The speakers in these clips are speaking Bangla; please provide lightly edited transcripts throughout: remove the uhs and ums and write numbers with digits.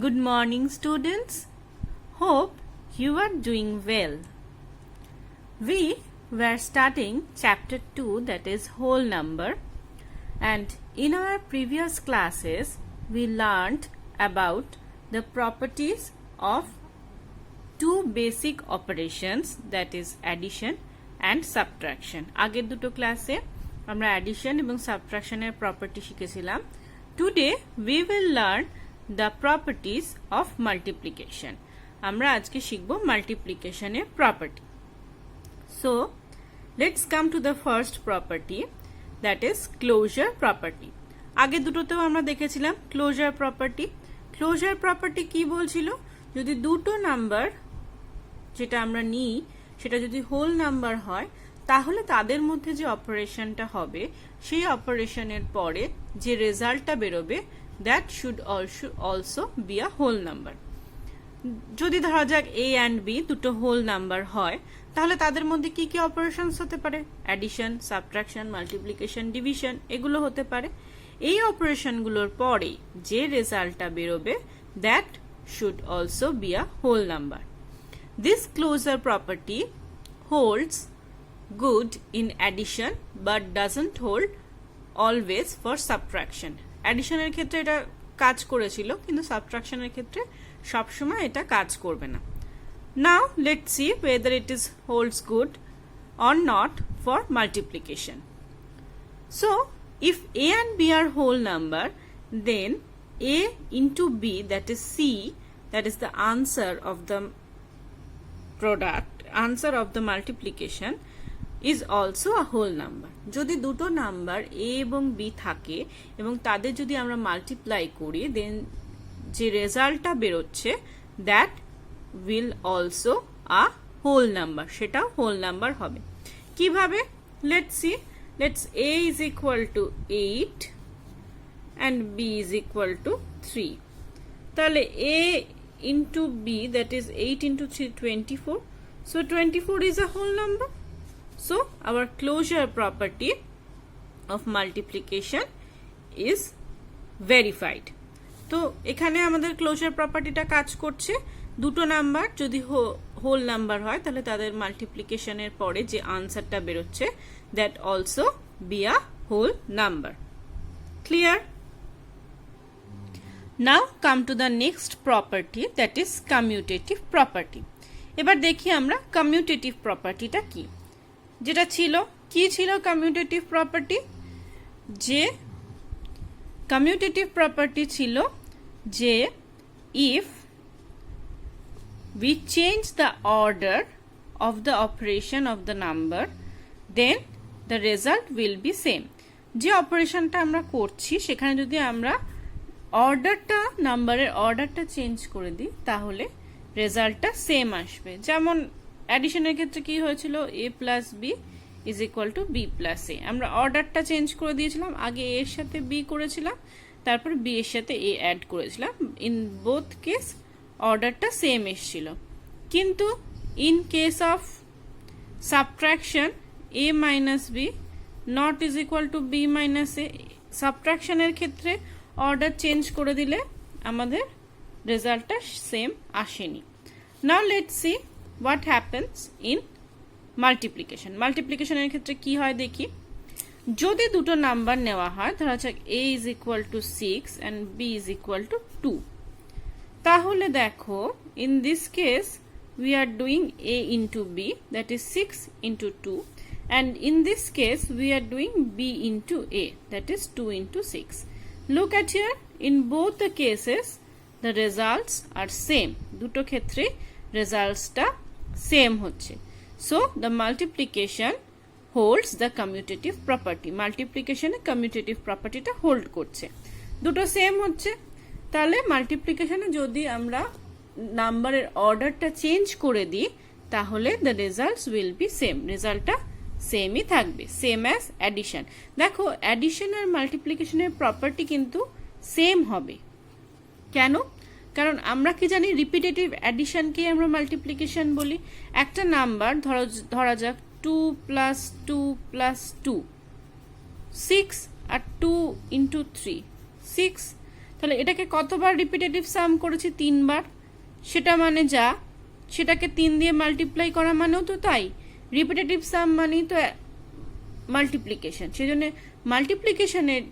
Good morning, students. Hope you are doing well. We were starting chapter 2, that is whole number, and in our previous classes we learned about the properties of two basic operations, that is addition and subtraction. আগের দুটো ক্লাসে আমরা addition এবং subtraction এর property শিখেছিলাম. Today we will learn the properties of multiplication. আমরা আজকে শিখব multiplication এর property. So let's come to the first property, that is closure property. আগে দুটোতেও আমরা দেখেছিলাম closure property. Closure property কি বলছিল? যদি দুটো নাম্বার যেটা আমরা নিই সেটা যদি হোল নাম্বার হয় তাহলে তাদের মধ্যে যে অপারেশনটা হবে সেই অপারেশনের পরে যে রেজাল্টটা বেরোবে that should also be a whole number. যদি ধরা যাক a and b দুটো হোল নাম্বার হয় তাহলে তাদের মধ্যে কি কি অপারেশনস হতে পারে? অ্যাডিশন, সাবট্রাকশন, মাল্টিপ্লিকেশন, ডিভিশন এগুলো হতে পারে. এই অপারেশনগুলোর পরে যে রেজাল্টটা বেরোবে that should also be a whole number. This closure property holds good in addition but doesn't hold always for subtraction. অ্যাডিশনের ক্ষেত্রে এটা কাজ করেছিল কিন্তু সাবট্রাকশনের ক্ষেত্রে সবসময় এটা কাজ করবে না. Now let's see whether it is holds good or not for multiplication. So if a and b are whole number, then a into b, that is c, that is the answer of the product, answer of the multiplication, is also a whole number. যদি দুটো নাম্বার a এবং b থাকে এবং তাদের যদি আমরা মাল্টিপ্লাই করি দেন যে রেজাল্টটা বেরোচ্ছে that will also a whole number, সেটাও হোল নাম্বার হবে. কিভাবে? let's see. let's a is equal to 8 and b is equal to 3. তাহলে a into b, that is 8 into 3, 24. So 24 is a whole number. So our closure property of multiplication is verified. তো এখানে আমাদের ক্লোজার প্রপার্টিটা কাজ করছে. দুটো নাম্বার যদি হোল নাম্বার হয় তাহলে তাদের মাল্টিপ্লিকেশনের পরে যে আনসারটা বেরোচ্ছে that also be a whole number. Clear? Now come to the next property, that is commutative property. এবার দেখি আমরা কমিউটেটিভ প্রপার্টিটা কি. যেটা ছিল কি ছিল কমিউটেটিভ প্রপার্টি? যে কমিউটেটিভ প্রপার্টি ছিল যে if we change the order of the operation of the number then the result will be same. যে অপারেশনটা আমরা করছি সেখানে যদি আমরা অর্ডারটা নাম্বারের অর্ডারটা চেঞ্জ করে দিই তাহলে রেজাল্টটা সেম আসবে. যেমন অ্যাডিশনের ক্ষেত্রে কি হয়েছিল? a plus b is equal to b plus a. আমরা অর্ডারটা চেঞ্জ করে দিয়েছিলাম, আগে a এর সাথে b করেছিলাম, তারপর b এর সাথে a অ্যাড করেছিলাম. ইন বোথ কেস অর্ডারটা সেম এসেছিল. কিন্তু in case of subtraction a minus b not is equal to b minus a, সাবট্রাকশনের ক্ষেত্রে অর্ডার চেঞ্জ করে দিলে আমাদের রেজাল্টটা সেম আসেনি. Now let's see what happens in multiplication. মাল্টিপ্লিকেশনের ক্ষেত্রে কি হয় দেখি. যদি দুটো নাম্বার নেওয়া হয়, ধরা যাক a is equal to 6 and b is equal to 2, তাহলে দেখো in this case we are doing a into b, that is 6 into 2, and in this case we are doing b into a, that is 2 into 6. Look at here, in both the cases the results are same. দুটো ক্ষেত্রে রেজাল্টসটা সেম হচ্ছে. So the multiplication holds the commutative property. মাল্টিপ্লিকেশনে কমিউটেটিভ প্রপার্টিটা হোল্ড করছে. দুটো সেম হচ্ছে, তাহলে মাল্টিপ্লিকেশনে যদি আমরা নাম্বারের অর্ডারটা চেঞ্জ করে দিই তাহলে the results will be same. রেজাল্টটা সেমই থাকবে, সেম অ্যাজ অ্যাডিশন. দেখো অ্যাডিশন আর মাল্টিপ্লিকেশনের প্রপার্টি কিন্তু সেম হবে. কেন? কারণ আমরা কি জানি রিপিটেটিভ অ্যাডিশনকে আমরা মাল্টিপ্লিকেশন বলি. একটা নাম্বার ধরা যাক 2 প্লাস 2 প্লাস 2, 6 আর 2 ইন্টু 3, 6. তাহলে এটাকে কতবার রিপিটেটিভ সাম করেছি? 3 বার। সেটা মানে যা, সেটাকে 3 দিয়ে মাল্টিপ্লাই করা মানেও তো তাই। রিপিটেটিভ সাম মানেই তো মাল্টিপ্লিকেশন, সেজন্য মাল্টিপ্লিকেশনের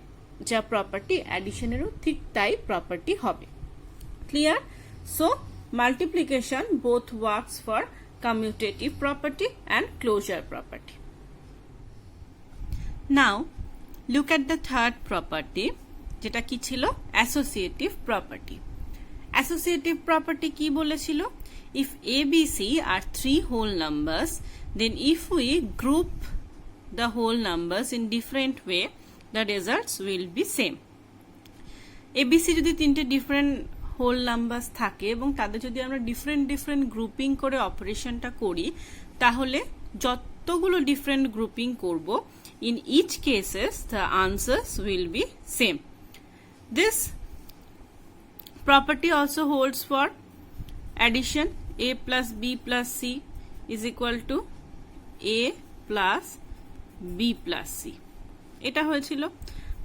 যা প্রপার্টি অ্যাডিশনেরও ঠিক তাই প্রপার্টি হবে। Clear? So multiplication both works for commutative property and closure property. Now look at the third property, যেটা কি ছিল? associative property. Associative property কি বলেছিল? If A, B, C are 3 whole numbers, then if we group the whole numbers in different way, the results will be same. A, B, C যদি 3টে different হোল নাম্বারস থাকে এবং তাদের যদি আমরা ডিফারেন্ট গ্রুপিং করে অপারেশনটা করি, তাহলে যতগুলো ডিফারেন্ট গ্রুপিং করব, in each cases the answers will be same. This property also holds for addition. A plus B plus C is equal to A plus B plus C, এটা হয়েছিল।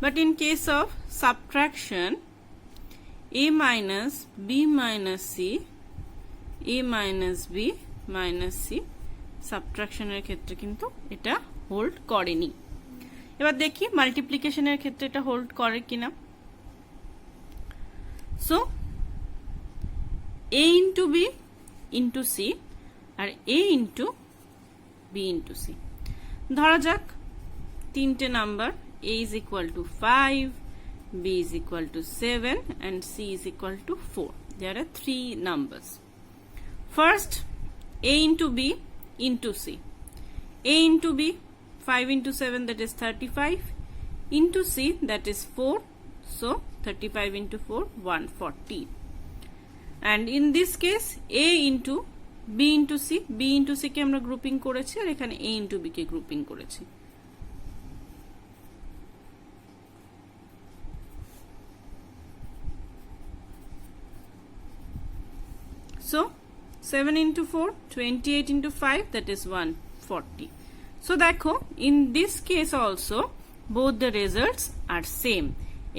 But in case of subtraction, A minus B minus C, A minus B minus C, সাবট্রাকশনের ক্ষেত্রে কিন্তু এটা হোল্ড করেনি। এবার দেখি মাল্টিপ্লিকেশনের ক্ষেত্রে এটা হোল্ড করে কিনা। So A into B into C আর A into B into C, ধরা যাক 3টে নাম্বার, A is equal to 5, B is equal to 7 and C is equal to 4. There are 3 numbers. First, A into B into C. A into B, 5 into 7, that is 35, into C, that is 4. So 35 into 4, 140. And in this case, A into B into C, B into C কে আমরা গ্রুপিং করেছি আর এখানে A into B K grouping করেছি। So 7 into 4, 28 into 5, that is 140. So দেখো, in this case also both the results are same.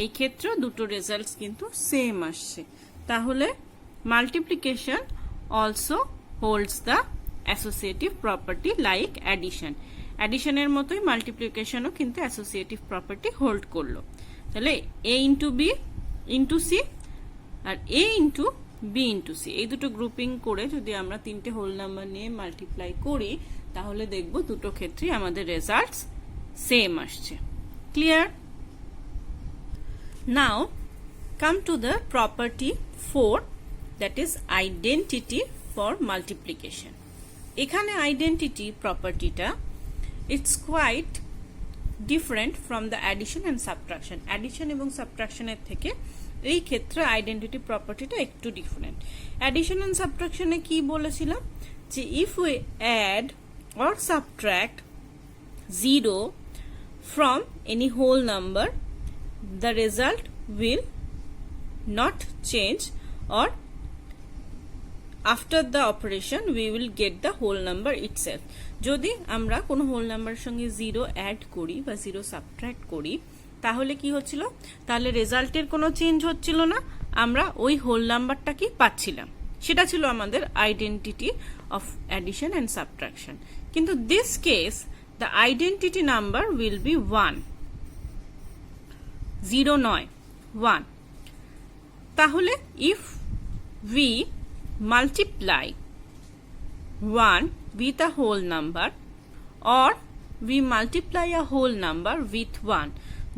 এই ক্ষেত্রে দুটো রেজাল্টস কিন্তু সেম আসছে। তাহলে multiplication also holds the associative property like addition. অ্যাডিশনের মতোই মাল্টিপ্লিকেশনও কিন্তু অ্যাসোসিয়েটিভ প্রপার্টি হোল্ড করলো। তাহলে A into B into C আর A into B into C, এই দুটো গ্রুপিং করে যদি আমরা 3টে হোল নাম্বার নিয়ে মাল্টিপ্লাই করি, তাহলে দেখব দুটো ক্ষেত্রেই আমাদের রেজাল্টস সেম আসছে। Clear? Now come to the property 4, that is identity for multiplication. এখানে identity প্রপার্টিটা it's quite different from the addition and subtraction. addition এবং সাবট্রাকশনের থেকে এই ক্ষেত্রে আইডেন্টিটি প্রপার্টিটা একটু ডিফারেন্ট। অ্যাডিশন এন্ড সাবট্রাকশনে কি বলেছিলাম যে if we add or subtract 0 from any whole number, the result will not change, or after the operation we will get the whole number itself. যদি আমরা কোনো হোল নাম্বারের সঙ্গে 0 অ্যাড করি বা 0 সাবট্রাক্ট করি, তাহলে কি হচ্ছিল? তাহলে রেজাল্টের কোনো চেঞ্জ হচ্ছিল না, আমরা ওই হোল নাম্বারটাকেই পাচ্ছিলাম। সেটা ছিল আমাদের identity of addition and subtraction. কিন্তু this case the identity number will be 1, 0 নয়, 1। তাহলে if we multiply 1 with a whole number or we multiply a whole number with 1,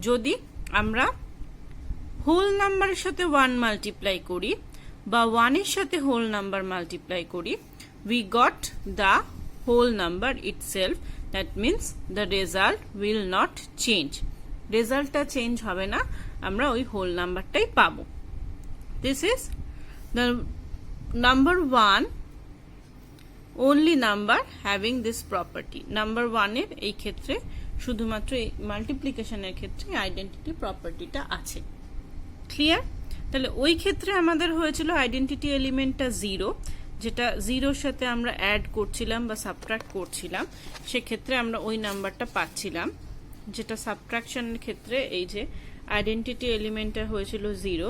যদি আমরা হোল নাম্বারের সাথে 1 মাল্টিপ্লাই করি বা 1 এর সাথে হোল নাম্বার মাল্টিপ্লাই করি, we got the whole number itself. That means the result will not change. রেজাল্টটা চেঞ্জ হবে না, আমরা ওই হোল নাম্বারটাই পাবো। This is the number 1 only number having this property. Number 1 এর এই ক্ষেত্রে শুধুমাত্র মাল্টিপ্লিকেশনের ক্ষেত্রে আইডেন্টিটি প্রপার্টিটা আছে। ক্লিয়ার? তাহলে ওই ক্ষেত্রে আমাদের হয়েছিল আইডেন্টিটি এলিমেন্টটা 0, যেটা 0-র সাথে আমরা অ্যাড করছিলাম বা সাবট্রাক্ট করছিলাম, সেক্ষেত্রে আমরা ওই নাম্বারটা পাচ্ছিলাম। যেটা সাবট্রাকশনের ক্ষেত্রে এই যে আইডেন্টিটি এলিমেন্টটা হয়েছিল 0,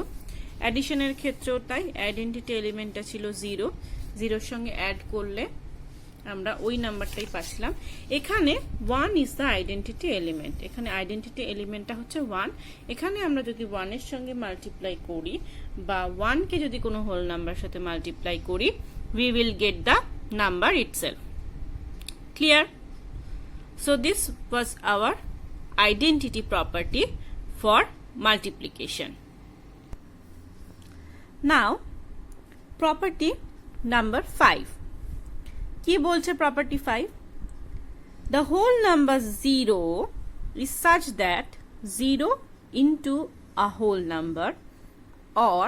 অ্যাডিশনের ক্ষেত্রেও তাই, আইডেন্টিটি এলিমেন্টটা ছিল 0, 0-র সঙ্গে অ্যাড করলে আমরা ওই নাম্বারটাই পাচ্ছিলাম। এখানে 1 ইজ দ্য আইডেন্টিটি এলিমেন্ট, এখানে আইডেন্টিটি এলিমেন্টটা হচ্ছে 1। এখানে আমরা যদি 1-এর সঙ্গে মাল্টিপ্লাই করি বা 1-কে যদি কোনো হোল নাম্বার সাথে মাল্টিপ্লাই করি, we will get the number itself. Clear? So this was our identity property for multiplication. Now property number 5. কি বলছে property 5? The whole number 0 is such that 0 into a whole number or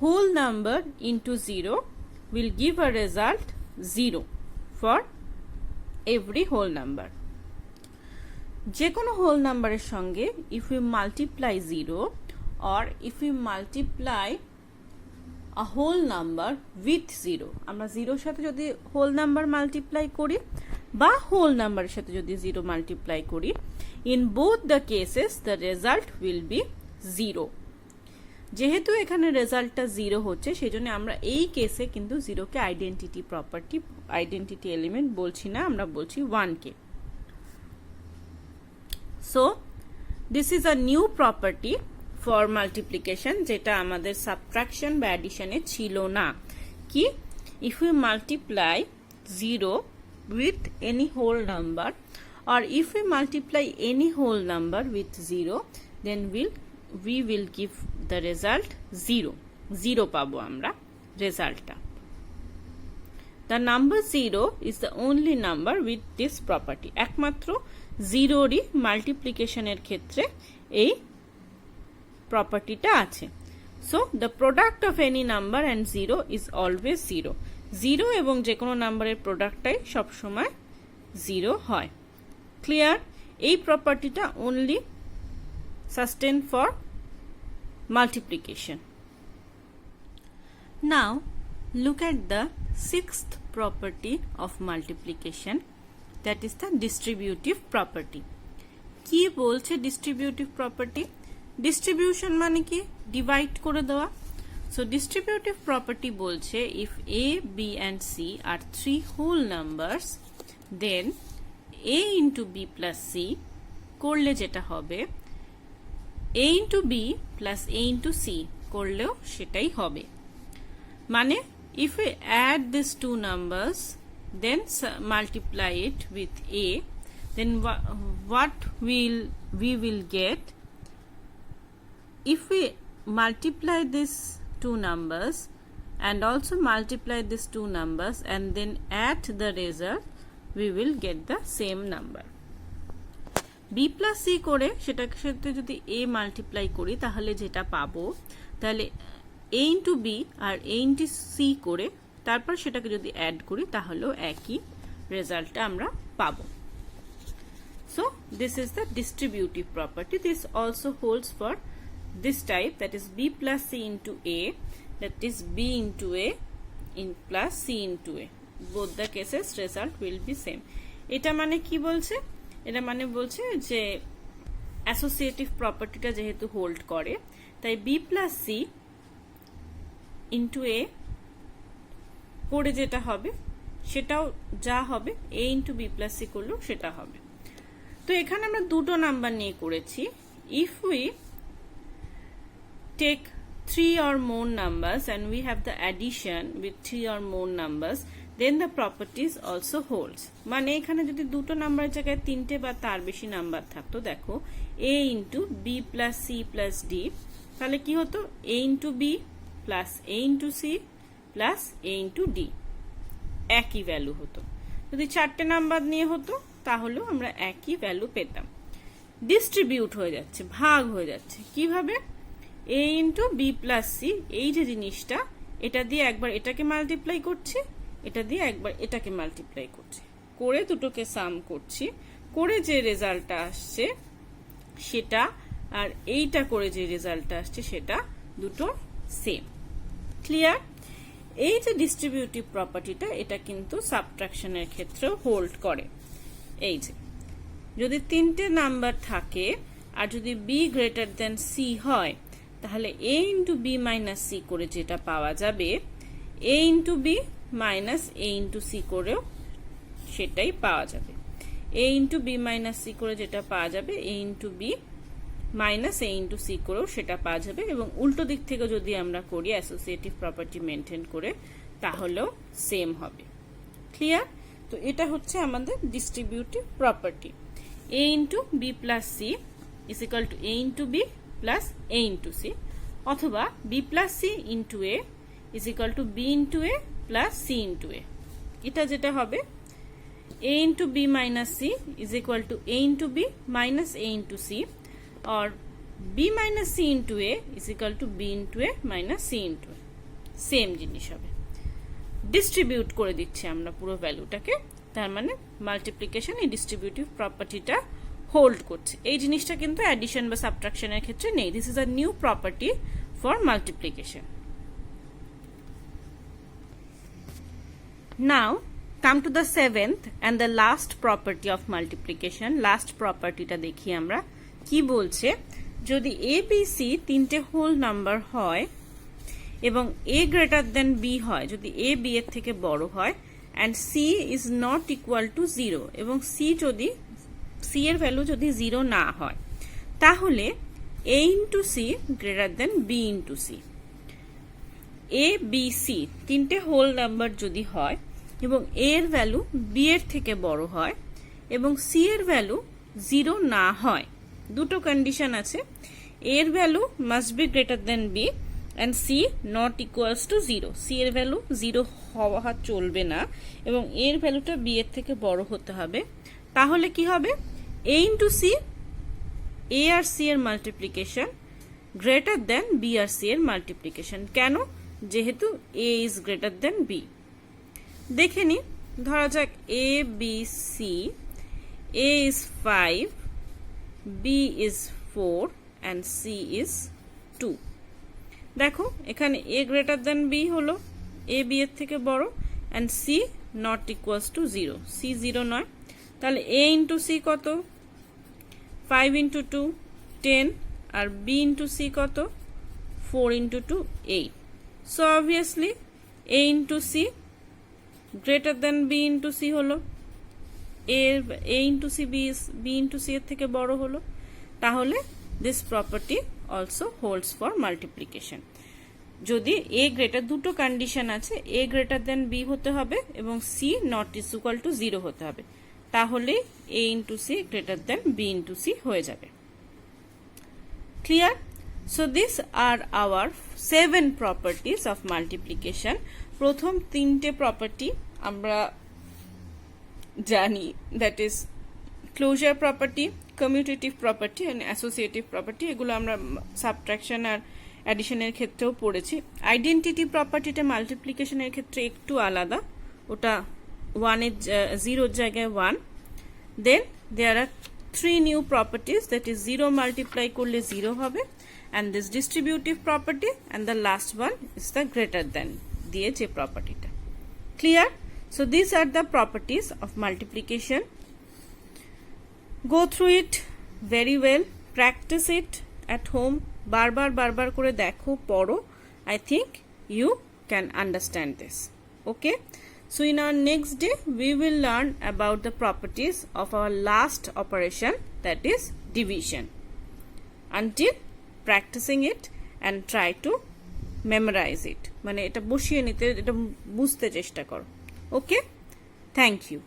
whole number into 0 will give a result 0 for every whole number. যে কোনো হোল নাম্বারের সঙ্গে if we multiply 0 or if we multiply a whole number with 0, আমরা 0-র সাথে যদি হোল নাম্বার মাল্টিপ্লাই করি বা হোল নাম্বারের সাথে যদি 0 মাল্টিপ্লাই করি, in both the cases the result will be 0. যেহেতু এখানে রেজাল্টটা 0 হচ্ছে, সেজন্য আমরা এই কেসে কিন্তু 0-কে আইডেন্টিটি এলিমেন্ট বলছি না, আমরা বলছি 1-কে। So this is a new property for multiplication, যেটা আমাদের সাবট্রাকশন বা অ্যাডিশনে ছিল না। কি? if we multiply 0 with any whole number or if we multiply any whole number with 0, then we will give the result 0 পাবো আমরা রেজাল্টটা। The number 0 is the only number with this property. একমাত্র 0-রই মাল্টিপ্লিকেশনের ক্ষেত্রে এই প্রপার্টিটা আছে। So the product of any number and 0 is always 0. 0 এবং যে কোনো নাম্বারের প্রোডাক্টটাই সবসময় 0 হয়। ক্লিয়ার? এই প্রপার্টিটা only sustain for multiplication. Now look at the 6th property of multiplication, that is the distributive property. কি বলছে distributive property? Distribution মানে কি? ডিভাইড করে দেওয়া। So distributive property বলছে if a, b and c are 3 whole numbers, then a into b plus c করলে যেটা হবে a into b plus a into c করলেও সেটাই হবে। মানে if we add these two numbers then multiply it with a, then what we will get? If we multiply these two numbers and also multiply these two numbers and then add the result, we will get the same number. b plus c করে সেটাকে সাথে যদি a মাল্টিপ্লাই করি তাহলে যেটা পাবো, তাহলে a into b R a into c করে তারপর সেটাকে যদি অ্যাড করি তাহলেও একই রেজাল্টটা আমরা পাবো। So this is the distributive property. This also holds for this type, that is b plus c into a, that is b into a in plus c into a. Both the cases result will be same. এটা মানে কি বলছে? এটা মানে বলছে যে অ্যাসোসিয়েটিভ প্রপার্টিটা যেহেতু হোল্ড করে, তাই b plus c into a করে যেটা হবে সেটাও যা হবে a into b plus c করলেও সেটা হবে। তো এখানে আমরা দুটো নাম্বার নিয়ে করেছি। if we take 3 or more numbers and we have the addition with 3 or more numbers, then the properties also holds. মানে এখানে যদি দুটো নাম্বারের জায়গায় তিনটে বা তার বেশি নাম্বার থাকতো, দেখো a into b plus c plus d, তাহলে কি হতো a into b plus a into c plus a into d, একই ভ্যালু হতো। যদি চারটে নাম্বার নিয়ে হতো তাহলেও আমরা একই ভ্যালু পেতাম। ডিস্ট্রিবিউট হয়ে যাচ্ছে, ভাগ হয়ে যাচ্ছে কিভাবে? a into b plus c, এই যে জিনিসটা, এটা দিয়ে একবার এটাকে মাল্টিপ্লাই করছি, এটা দিয়ে একবার এটাকে মাল্টিপ্লাই করছি, করে দুটোকে সাম করছি, করে যে রেজাল্টটা আসছে সেটা আর এইটা করে যে রেজাল্টটা আসছে সেটা দুটো সেম। ক্লিয়ার? এই যে ডিস্ট্রিবিউটিভ প্রপার্টিটা, এটা কিন্তু সাবট্রাকশনের ক্ষেত্রেও হোল্ড করে। এই যে যদি তিনটে নাম্বার থাকে আর যদি b গ্রেটার দেন c হয়, তাহলে a into B minus C করে যেটা পাওয়া যাবে a into B minus a into C করেও সেটাই পাওয়া যাবে। a into B minus C করে যেটা পাওয়া যাবে a into B minus a into C করেও সেটা পাওয়া যাবে, এবং উল্টো দিক থেকে যদি আমরা করি অ্যাসোসিয়েটিভ প্রপার্টি মেনটেন করে তাহলেও সেম হবে। ক্লিয়ার? তো এটা হচ্ছে আমাদের distributive property. a into b plus c is equal to a into b plus a into c, অথবা b plus c into a is equal to b into a plus c into a. এটা যেটা হবে a into b minus c is equal to a into b minus a into c, or b minus c into a is equal to b into a minus c into a। Same জিনিস হবে। ডিস্ট্রিবিউট করে দিচ্ছি আমরা পুরো ভ্যালুটাকে, তার মানে মাল্টিপ্লিকেশন এই ডিস্ট্রিবিউটিভ প্রপার্টিটা হোল্ড করছে। এই জিনিসটা কিন্তু অ্যাডিশন বা সাবট্রাকশনের ক্ষেত্রে নেই। This is a new property for multiplication. Now come to the seventh and the last property of multiplication. last propertyটা দেখি আমরা কি বলছে। যদি a b c তিনটে হোল নাম্বার হয় এবং a greater than b হয়, যদি a b এর থেকে বড় হয়, and c is not equal to 0 এবং c এর ভ্যালু যদি 0 না হয়, তাহলে a into c greater than b into c। a b c তিনটে হোল নাম্বার যদি হয় এবং a এর ভ্যালু b এর থেকে বড় হয় এবং c এর ভ্যালু 0 না হয়, দুটো কন্ডিশন আছে। a এর value must be greater than b and c not equals to 0। c এর ভ্যালু 0 হওয়া চলবে না এবং a এর ভ্যালুটা b এর থেকে বড় হতে হবে। তাহলে কি হবে? a ইন্টু c, a আর c এর মাল্টিপ্লিকেশন গ্রেটার দেন b আর c এর মাল্টিপ্লিকেশন। কেন? যেহেতু a is greater than b। দেখে নি, ধরা যাক a b c, a is 5, b is 4 and c is 2। দেখো এখানে a greater than b হলো, a b এর থেকে বড়, and c not equals to 0, c 0 নয়। তাহলে a into c কত? 5 into 2 10, আর b into c কত? 4 into 2 8। So obviously a into c greater than b into c হলো, a into c b into c এর থেকে বড় হলো। তাহলে this property also holds for multiplication। যদি a greater, দুটো কন্ডিশন আছে, a greater than b হতে হবে এবং c not is equal to 0 হতে হবে, তাহলে a into c greater than b into c হয়ে যাবে। Clear? So these are our 7 properties of multiplication। প্রথম তিনটে প্রপার্টি আমরা জানি, that is closure property, commutative property and associative property. এগুলো আমরা সাবট্রাকশন আর অ্যাডিশনের ক্ষেত্রেও পড়েছি। আইডেন্টিটি প্রপার্টিটা মাল্টিপ্লিকেশনের ক্ষেত্রে একটু আলাদা, ওটা 0 জায়গায় 1। দেন দেয়ার আর 3 new properties, that is 0 multiply করলে 0 হবে, and this distributive property, and the last one is the greater than দিয়ে যে প্রপার্টিটা। Clear? So these are the properties of multiplication. Go through it very well, practice it at home, বারবার করে দেখো, পড়ো। I think you can understand this. Okay? So in our next day we will learn about the properties of our last operation, that is division. Until practicing it and try to memorize it, মানে এটা বসিয়ে নিতে, এটা বুঝতে চেষ্টা করো। ওকে, থ্যাংক ইউ।